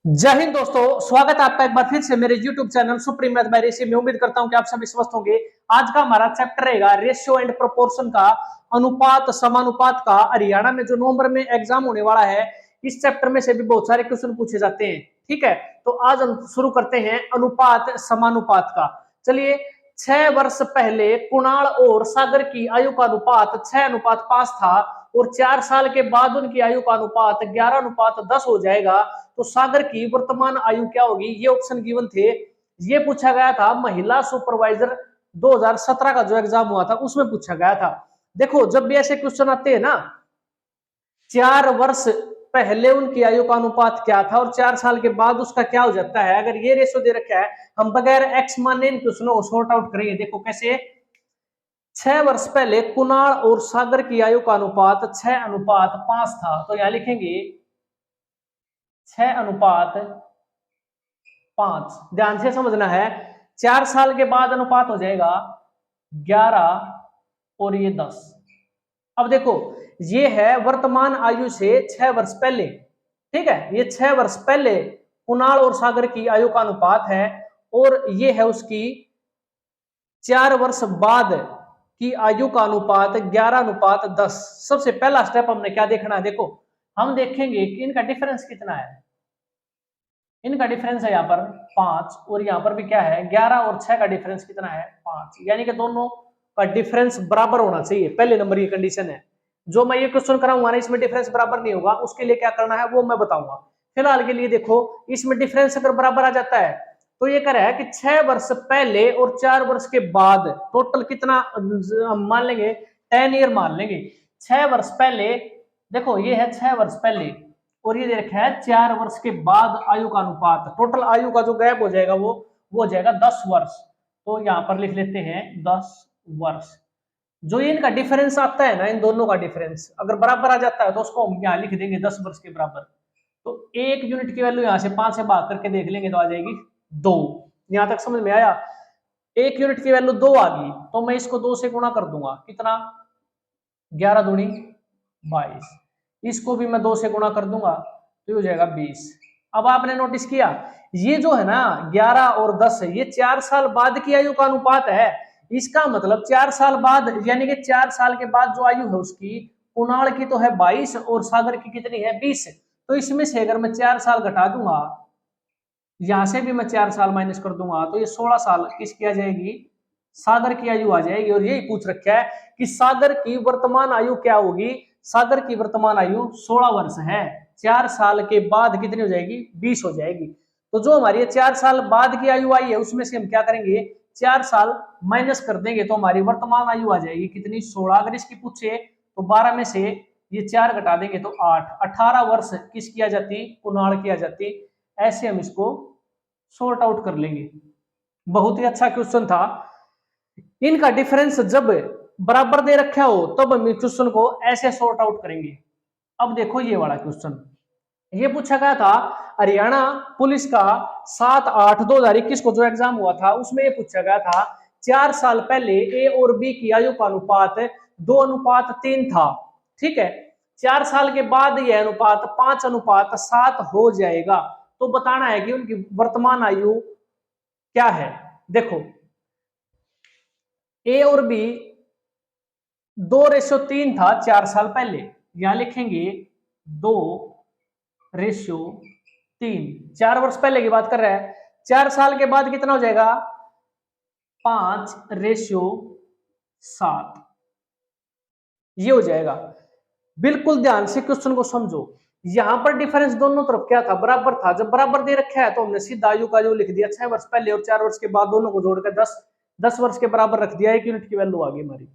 जय हिंद दोस्तों, स्वागत है आपका एक बार फिर से मेरे YouTube channel supreme math by Rishi में। उम्मीद करता हूं कि आप सभी स्वस्थ होंगे। आज का हमारा चैप्टर रहेगा रेशियो एंड प्रोपोर्शन का, अनुपात समानुपात का। हरियाणा में जो नवंबर में एग्जाम होने वाला है, इस चैप्टर में से भी बहुत सारे क्वेश्चन पूछे जाते हैं। ठीक है, तो आज हम शुरू करते हैं अनुपात समानुपात का। चलिए, 6 वर्ष पहले कुणाल और सागर की आयु का अनुपात 6:5 था और 4 साल के बाद उनकी आयु का अनुपात 11:10 हो जाएगा। तो सागर की वर्तमान आयु क्या होगी? ये ऑप्शन गिवन थे। ये पूछा गया था महिला सुपरवाइजर 2017 का जो एग्जाम हुआ था उसमें पूछा गया था। देखो, जब भी ऐसे क्वेश्चन आते हैं ना, 4 वर्ष पहले उनकी आयु का अनुपात क्या था और 4 साल के बाद उसका क्या हो जाता है, अगर ये रेशो दे रखा है, हम बगैर एक्स माने इन क्वेश्चनों को सॉर्ट आउट करेंगे। देखो कैसे। 6 वर्ष पहले कुणाल और सागर की आयु का अनुपात 6:5 था, तो यहां लिखेंगे 6:5। ध्यान से समझना है। 4 साल के बाद अनुपात हो जाएगा 11 और ये 10। अब देखो, ये है वर्तमान आयु से 6 वर्ष पहले। ठीक है, ये 6 वर्ष पहले कुणाल और सागर की आयु का अनुपात है और ये है उसकी 4 वर्ष बाद की आयु का अनुपात 11:10। सबसे पहला स्टेप हमने क्या देखना है? देखो, हम देखेंगे कि इनका डिफरेंस कितना है। इनका डिफरेंस है यहाँ पर 5 और यहाँ पर भी क्या है 11 और 6 का डिफरेंस कितना है 5, यानी कि दोनों का डिफरेंस बराबर होना चाहिए। पहले नंबर की कंडीशन है। जो मैं ये क्वेश्चन कराऊंगा ना, इसमें डिफरेंस बराबर नहीं होगा, उसके लिए क्या करना है वो मैं बताऊंगा। फिलहाल के लिए देखो, इसमें डिफरेंस अगर बराबर आ जाता है तो ये कह रहा है कि 6 वर्ष पहले और 4 वर्ष के बाद टोटल कितना मान लेंगे, 10 ईयर मान लेंगे। 6 वर्ष पहले, देखो ये है 6 वर्ष पहले और ये दे रखा है 4 वर्ष के बाद आयु का अनुपात। टोटल आयु का जो गैप हो जाएगा वो हो जाएगा 10 वर्ष। तो यहाँ पर लिख लेते हैं 10 वर्ष। जो ये इनका डिफरेंस आता है ना, इन दोनों का डिफरेंस अगर बराबर आ जाता है तो उसको हम यहाँ लिख देंगे 10 वर्ष के बराबर। तो 1 यूनिट की वैल्यू यहाँ से 5 से भाग करके देख लेंगे तो आ जाएगी 2। यहाँ तक समझ में आया? 1 यूनिट की वैल्यू 2 आ गई तो मैं इसको 2 से गुणा कर दूंगा। कितना? 11 दूनी 22। इसको भी मैं 2 से गुणा कर दूंगा तो हो जाएगा 20। अब आपने नोटिस किया, ये जो है ना 11 और 10 है, ये 4 साल बाद की आयु का अनुपात है। इसका मतलब 4 साल बाद, यानी कि 4 साल के बाद जो आयु है उसकी, कुणाल की तो है 22 और सागर की कितनी है 20। तो इसमें से अगर मैं 4 साल घटा दूंगा, यहां से भी मैं 4 साल माइनस कर दूंगा तो ये 16 साल किसकी आ जाएगी? सागर की आयु आ जाएगी। और यही पूछ रखा है कि सागर की वर्तमान आयु क्या होगी। सागर की वर्तमान आयु 16 वर्ष है। 4 साल के बाद कितनी हो जाएगी? 20 हो जाएगी। तो जो हमारी 4 साल बाद की आयु आई है उसमें से हम क्या करेंगे, 4 साल माइनस कर देंगे तो हमारी वर्तमान आयु आ जाएगी कितनी? 16। अगर इसकी पूछे तो 12 में से ये 4 घटा देंगे तो 8। 18 वर्ष किसकी आ जाती? कुणाल की आ जाती। ऐसे हम इसको सॉर्ट आउट कर लेंगे। बहुत ही अच्छा क्वेश्चन था। इनका डिफरेंस जब बराबर दे रखा हो तब हम क्वेश्चन को ऐसे सॉर्ट आउट करेंगे। अब देखो ये वाला क्वेश्चन, ये पूछा गया था हरियाणा पुलिस का 7/8/2021 को जो एग्जाम हुआ था उसमें ये पूछा गया था 4 साल पहले ए और बी की आयु का अनुपात 2:3 था। ठीक है, 4 साल के बाद यह अनुपात 5:7 हो जाएगा। तो बताना है कि उनकी वर्तमान आयु क्या है। देखो, ए और बी 2:3 था 4 साल पहले, यहां लिखेंगे 2:3। 4 वर्ष पहले की बात कर रहा है। 4 साल के बाद कितना हो जाएगा? 5:7 ये हो जाएगा। बिल्कुल ध्यान से क्वेश्चन को समझो। यहां पर डिफरेंस दोनों तरफ क्या था? बराबर था। जब बराबर दे रखा है तो हमने सीधा आयु का जो लिख दिया 6 वर्ष पहले और 4 वर्ष के बाद, दोनों को जोड़कर 10 वर्ष के बराबर रख दिया। 1 यूनिट की वैल्यू आ गई हमारी।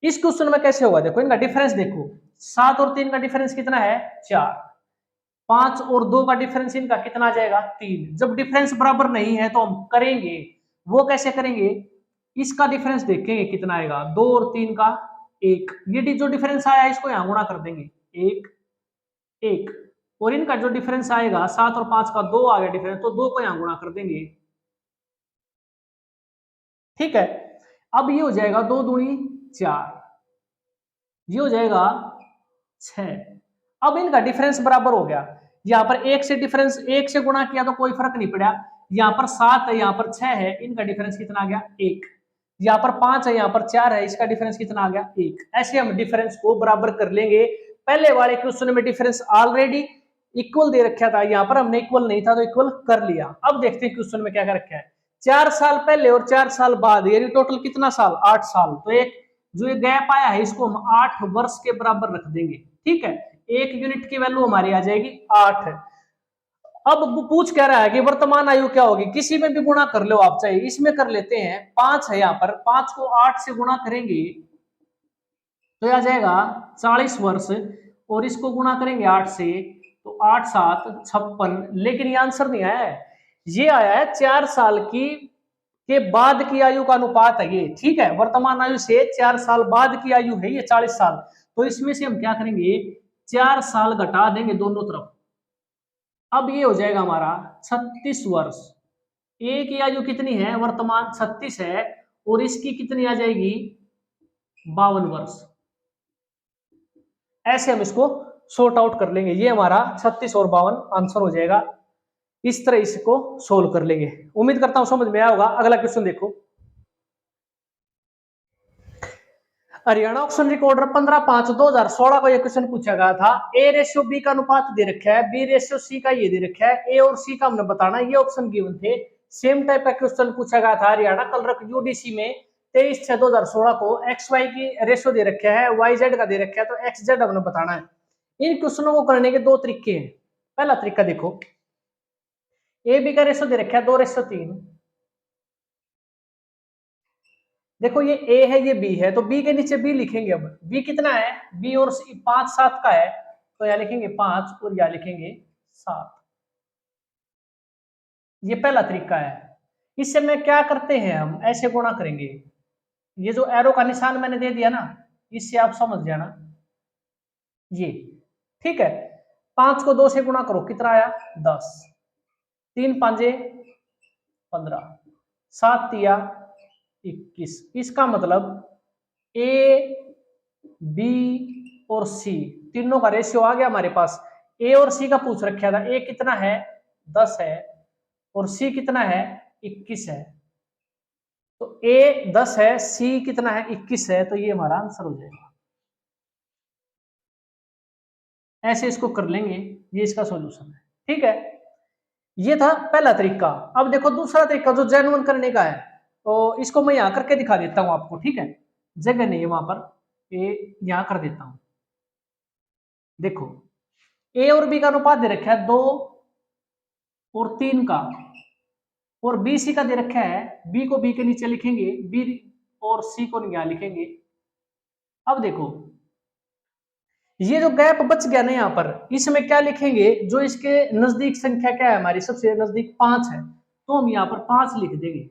इस क्वेश्चन में कैसे होगा? देखो इनका डिफरेंस देखो, 7 और 3 का डिफरेंस कितना है? 4। 5 और 2 का डिफरेंस इनका कितना आ जाएगा? 3। जब डिफरेंस बराबर नहीं है तो हम करेंगे, वो कैसे करेंगे, इसका डिफरेंस देखेंगे कितना आएगा। 2 और 3 का 1, ये जो डिफरेंस आया इसको यहां गुणा कर देंगे 1 1। और इनका जो डिफरेंस आएगा 7 और 5 का 2 आ गया डिफरेंस, तो 2 को यहां गुणा कर देंगे। ठीक है, अब ये हो जाएगा 2 दूनी 4, ये हो जाएगा 6। अब इनका डिफरेंस बराबर हो गया। यहाँ पर एक से डिफरेंस, एक से गुणा किया तो कोई फर्क नहीं पड़ा। यहाँ पर 7 है, यहाँ पर 6 है, इनका डिफरेंस कितना आ गया 1। यहाँ पर 5 है, यहाँ पर 4 है, इसका डिफरेंस कितना आ गया 1। ऐसे हम डिफरेंस को बराबर कर लेंगे। पहले वाले क्वेश्चन में डिफरेंस ऑलरेडी इक्वल दे रखा था, यहाँ पर हमने इक्वल नहीं था तो इक्वल कर लिया। अब देखते हैं क्वेश्चन में क्या कर रखा है। 4 साल पहले और 4 साल बाद, यानी टोटल कितना साल, 8 साल। तो एक जो ये गैप आया है इसको हम 8 वर्ष के बराबर रख देंगे। ठीक है, एक यूनिट की वैल्यू हमारी आ जाएगी 8। अब पूछ क्या रहा है कि वर्तमान आयु क्या होगी, किसी में भी गुणा कर लो आप, चाहे इसमें कर लेते हैं। 5 है, यहाँ पर 5 को 8 से गुणा करेंगे तो आ जाएगा 40 वर्ष, और इसको गुणा करेंगे 8 से तो 8 7 56। लेकिन ये आंसर नहीं आया है, ये आया है 4 साल की के बाद की आयु का अनुपात है ये। ठीक है, वर्तमान आयु से 4 साल बाद की आयु है ये 40 साल। तो इसमें से हम क्या करेंगे, 4 साल घटा देंगे दोनों तरफ। अब ये हो जाएगा हमारा 36 वर्ष। ए की आयु कितनी है, वर्तमान 36 है, और इसकी कितनी आ जाएगी 52 वर्ष। ऐसे हम इसको सॉर्ट आउट कर लेंगे। ये हमारा 36 और 52 आंसर हो जाएगा। इस तरह इसको सोल्व कर लेंगे। उम्मीद करता हूं समझ में आया होगा। अगला क्वेश्चन देखो, हरियाणा ऑक्शन रिकॉर्डर 15/5/2016 को यह क्वेश्चन पूछा गया था। ए रेशियो बी का अनुपात दे रखा है, बी रेशियो सी का ये दे रखा है, ए और सी का हमने बताना, ये ऑप्शन गिवन थे। सेम टाइप का क्वेश्चन पूछा गया था हरियाणा क्लर्क यूडीसी में 23/6/2016 को। एक्स वाई की रेशियो दे रखा है, वाई जेड का दे रखा है, तो एक्स जेड हमने बताना है। इन क्वेश्चनों को करने के दो तरीके हैं। पहला तरीका देखो, ए बी का रेशियो दे रखा है 2:3। देखो ये ए है, ये बी है, तो बी के नीचे बी लिखेंगे। अब बी कितना है, बी और सी 5 7 का है, तो यहाँ लिखेंगे 5 और यहाँ लिखेंगे 7। ये पहला तरीका है। इससे में क्या करते हैं, हम ऐसे गुणा करेंगे। ये जो एरो का निशान मैंने दे दिया ना, इससे आप समझ जाना ये। ठीक है, 5 को 2 से गुणा करो, कितना आया 10, 3 5 15, 7 तिया 21। इसका मतलब ए बी और सी तीनों का रेशियो आ गया हमारे पास। ए और सी का पूछ रखा था, ए कितना है 10 है और सी कितना है 21 है। तो ए 10 है, सी कितना है 21 है, तो ये हमारा आंसर हो जाएगा। ऐसे इसको कर लेंगे, ये इसका सॉल्यूशन है। ठीक है, ये था पहला तरीका। अब देखो दूसरा तरीका जो जेन्युइन करने का है, तो इसको मैं यहां करके दिखा देता हूं आपको। ठीक है, जगह नहीं है वहां पर, ए यहां कर देता हूं। देखो ए और बी का अनुपात दे रखा है 2 और 3 का, और बी सी का दे रखा है, बी को बी के नीचे लिखेंगे, बी और सी को यहां लिखेंगे। अब देखो ये जो गैप बच गया ना यहाँ पर, इसमें क्या लिखेंगे, जो इसके नजदीक संख्या क्या है हमारी, सबसे नजदीक 5 है, तो हम यहाँ पर 5 लिख देंगे।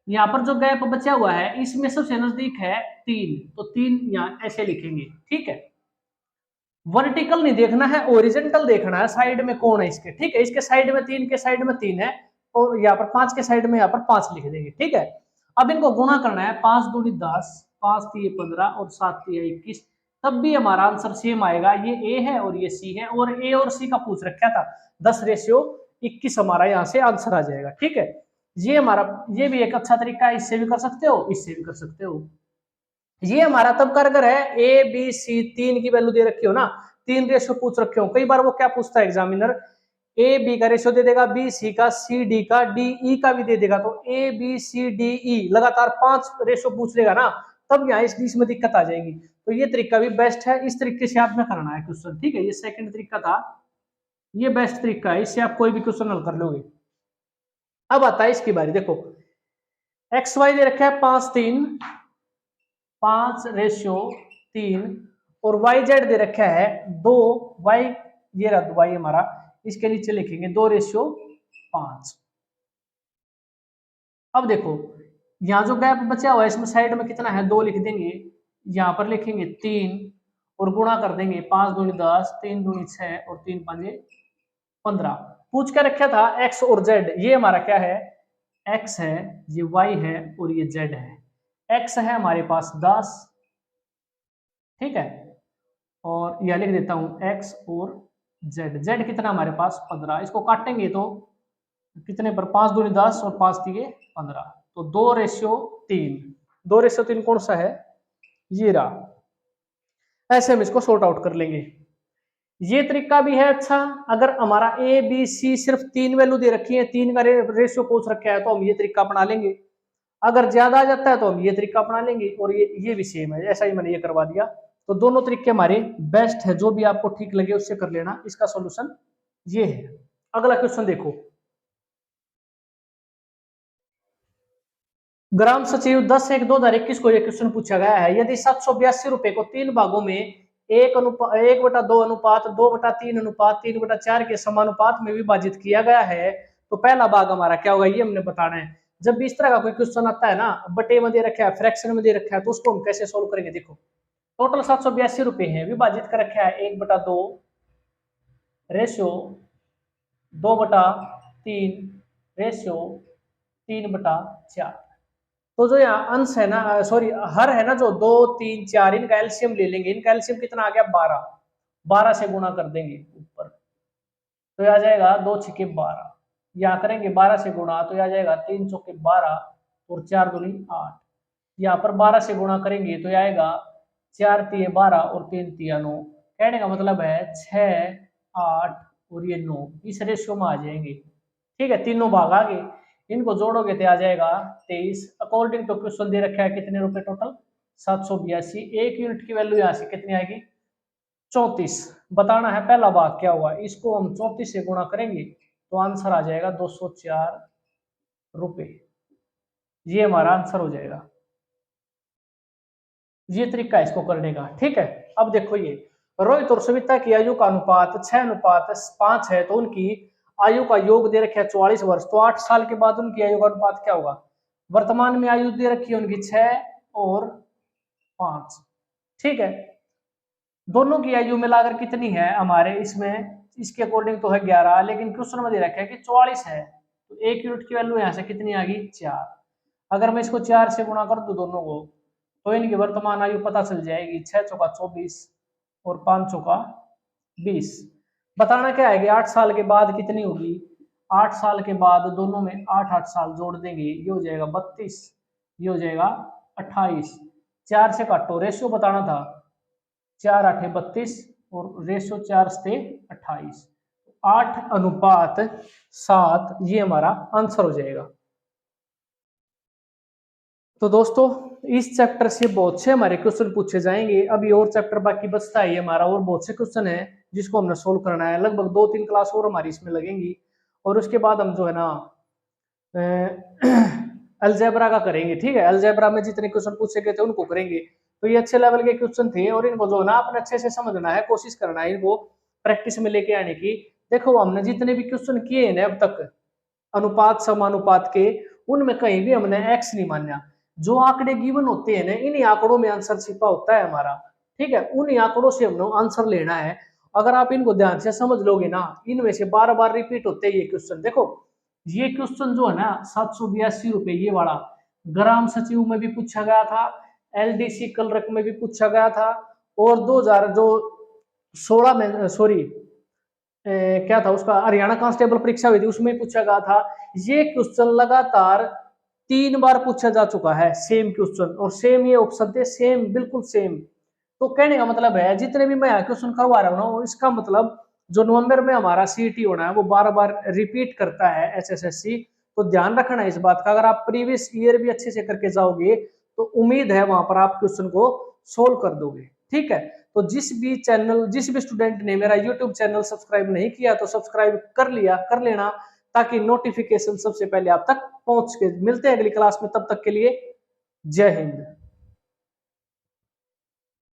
यहाँ पर जो गैप बचा हुआ है इसमें सबसे नजदीक है 3, तो 3 यहाँ ऐसे लिखेंगे। ठीक है, वर्टिकल नहीं देखना है, ओरिजेंटल देखना है, साइड में कौन है इसके। ठीक है, इसके साइड में 3 के साइड में 3 है, और यहाँ पर 5 के साइड में यहाँ पर 5 लिख देंगे। ठीक है, अब इनको गुणा करना है, 5 दूनी 10, 5 3 15 और 7 3 21, तब भी हमारा आंसर सेम आएगा। ये ए है और ये सी है, और ए और सी का पूछ रखा था 10:21 हमारा यहाँ से आंसर आ जाएगा। ठीक है, ये हमारा, ये भी एक अच्छा तरीका है, इससे भी कर सकते हो, इससे भी कर सकते हो। ये हमारा तब कारगर है, ए बी सी 3 की वैल्यू दे रखी हो ना, 3 रेशियो पूछ रखे हो। कई बार वो क्या पूछता है एग्जामिनर, ए बी का रेशियो दे देगा, बी सी का, सी डी का, डी ई का भी दे देगा। तो A B C D E लगातार 5 रेशियो पूछ लेगा ना, तब यहाँ इस में दिक्कत आ जाएगी। तो ये तरीका भी बेस्ट है, इस तरीके से आपने करना है क्वेश्चन। ठीक है, ये सेकंड तरीका था, ये बेस्ट तरीका है, इससे आप कोई भी क्वेश्चन हल कर लोगे। अब आता है इसकी बारी। देखो एक्स वाई दे रखा है 5 3, 5:3, और वाई जेड दे रखा है 2, वाई ये रहा वाई हमारा, इसके नीचे लिखेंगे 2:5। अब देखो यहाँ जो गैप बचा हुआ है इसमें साइड में कितना है 2 लिख देंगे, यहाँ पर लिखेंगे 3 और गुणा कर देंगे, 5 दूनी 10, 3 दूनी 6 और 3 5 15। पूछ कर रखा था एक्स और जेड, ये हमारा क्या है, एक्स है, ये वाई है और ये जेड है। एक्स है हमारे पास 10, ठीक है, और यह लिख देता हूं एक्स और जेड, जेड कितना हमारे पास 15, इसको काटेंगे तो कितने पर, 5 दूनी 10 और 5 दिए 15, तो 2:3। 2:3 कौन सा है, ये रहा। ऐसे हम इसको सॉर्ट आउट कर लेंगे। ये तरीका भी है अच्छा, अगर हमारा ए बी सी सिर्फ 3 वैल्यू दे रखी है, 3 का रेशियो पूछ रखा है, तो हम ये तरीका अपना लेंगे। अगर ज्यादा आ जाता है तो हम ये तरीका अपना लेंगे, और ये भी सेम है, ऐसा ही मैंने ये करवा दिया। तो दोनों तरीके हमारे बेस्ट है, जो भी आपको ठीक लगे उससे कर लेना। इसका सॉल्यूशन ये है। अगला क्वेश्चन देखो, ग्राम सचिव 10/1/2021 को यह क्वेश्चन पूछा गया है, यदि 782 रुपए को 3 भागों में 1:2 अनुपात 2/3 अनुपात 3/4 के समानुपात में विभाजित किया गया है, तो पहला भाग हमारा क्या होगा, ये हमने बताना है। जब भी इस तरह का कोई क्वेश्चन आता है ना, बटे में दे रखा है, फ्रैक्शन में दे रखा है, तो उसको हम कैसे सोल्व करेंगे। देखो टोटल 782 रुपए है, विभाजित कर रखा है 1/2 रेशियो 2/3 रेशियो 3/4। तो जो यहाँ अंश है ना, सॉरी हर है ना, जो 2 3 4, इनका एलसीएम ले लेंगे। इनका एलसीएम कितना आ गया, 12। 12 से गुणा कर देंगे ऊपर, तो आ जाएगा 2 छक्के 12। यहाँ करेंगे 12 से गुणा, तो आ जाएगा 3 चौके 12 और 4 दूनी 8। यहाँ पर 12 से गुणा करेंगे तो आएगा 4 तिये 12 और 3 तिया 9। कहने का मतलब है 6 8 और ये 9 इस रेशियो में आ जाएंगे। ठीक है, तीनों भाग आ गए, इनको जोड़ोगे तो आ जाएगा 23। अकॉर्डिंग टू क्वेश्चन दे रखा है कितने रुपए टोटल, 782। एक यूनिट की वैल्यू यहाँ से कितनी आएगी, 34। बताना है पहला भाग क्या हुआ, इसको हम 34 से गुणा करेंगे तो आंसर आ जाएगा 204 रुपए। ये हमारा आंसर हो जाएगा। ये तरीका है इसको करने का। ठीक है, अब देखो ये रोहित और सविता की आयु का अनुपात 6:5 है, तो उनकी आयु का योग दे रखा है 44 वर्ष, तो 8 साल के बाद उनकी आयु का अनुपात क्या होगा। वर्तमान में आयु दे रखी है उनकी 6 और 5। ठीक है, दोनों की आयु मिलाकर कितनी है हमारे इसमें, इसके अकॉर्डिंग तो है 11, लेकिन क्वेश्चन में दे रखा है कि 44 है, तो एक यूनिट की वैल्यू यहाँ से कितनी आ गई, 4। अगर मैं इसको 4 से गुणा कर दूं दोनों को, तो इनकी वर्तमान आयु पता चल जाएगी, 6 चौका 24 और 5 चौका 20। बताना क्या है कि 8 साल के बाद कितनी होगी। 8 साल के बाद दोनों में 8 साल जोड़ देंगे, ये हो जाएगा 32, ये हो जाएगा 28। 4 से काटो, रेशियो बताना था, 4 8 32 और रेशियो 4 से 28, 8:7 ये हमारा आंसर हो जाएगा। तो दोस्तों इस चैप्टर से बहुत से हमारे क्वेश्चन पूछे जाएंगे। अभी और चैप्टर बाकी बचता है हमारा, और बहुत से क्वेश्चन है जिसको हमने सोल्व करना है। लगभग 2-3 क्लास और हमारी इसमें लगेंगी, और उसके बाद हम जो है ना अलजेब्रा का करेंगे। ठीक है, अलजेब्रा में जितने क्वेश्चन पूछे गए थे उनको करेंगे। तो ये अच्छे लेवल के क्वेश्चन थे, और इनको जो है ना अपने अच्छे से समझना है, कोशिश करना है इनको प्रैक्टिस में लेके आने की। देखो हमने जितने भी क्वेश्चन किए हैं अब तक अनुपात समानुपात के, उनमें कहीं भी हमने एक्स नहीं माना। जो आंकड़े गिवन होते हैं ना, इन्हीं आंकड़ों में आंसर छिपा होता है हमारा। ठीक है, उन्हीं आंकड़ों से हमने आंसर लेना है। अगर आप इनको ध्यान से समझ लोगे ना, इनमें से बार बार रिपीट होते हैं ये क्वेश्चन। देखो ये क्वेश्चन जो है ना 782 रुपए, ये वाला ग्राम सचिव में भी पूछा गया था, एलडीसी क्लर्क में भी पूछा गया था, और 2016 में सॉरी क्या था उसका, हरियाणा कांस्टेबल परीक्षा हुई थी उसमें पूछा गया था। ये क्वेश्चन लगातार 3 बार पूछा जा चुका है, सेम क्वेश्चन, और सेम ये ऑप्शन थे, सेम बिल्कुल सेम। तो कहने का मतलब है जितने भी मैं क्वेश्चन करवा रहा हूँ ना, इसका मतलब जो नवंबर में हमारा सीईटी होना है वो बार बार रिपीट करता है एसएससी। तो ध्यान रखना है इस बात का। अगर आप प्रीवियस ईयर भी अच्छे से करके जाओगे तो उम्मीद है वहां पर आप क्वेश्चन को सोल्व कर दोगे। ठीक है, तो जिस भी स्टूडेंट ने मेरा यूट्यूब चैनल सब्सक्राइब नहीं किया तो सब्सक्राइब कर लेना, ताकि नोटिफिकेशन सबसे पहले आप तक पहुंच के। मिलते हैं अगली क्लास में, तब तक के लिए जय हिंद।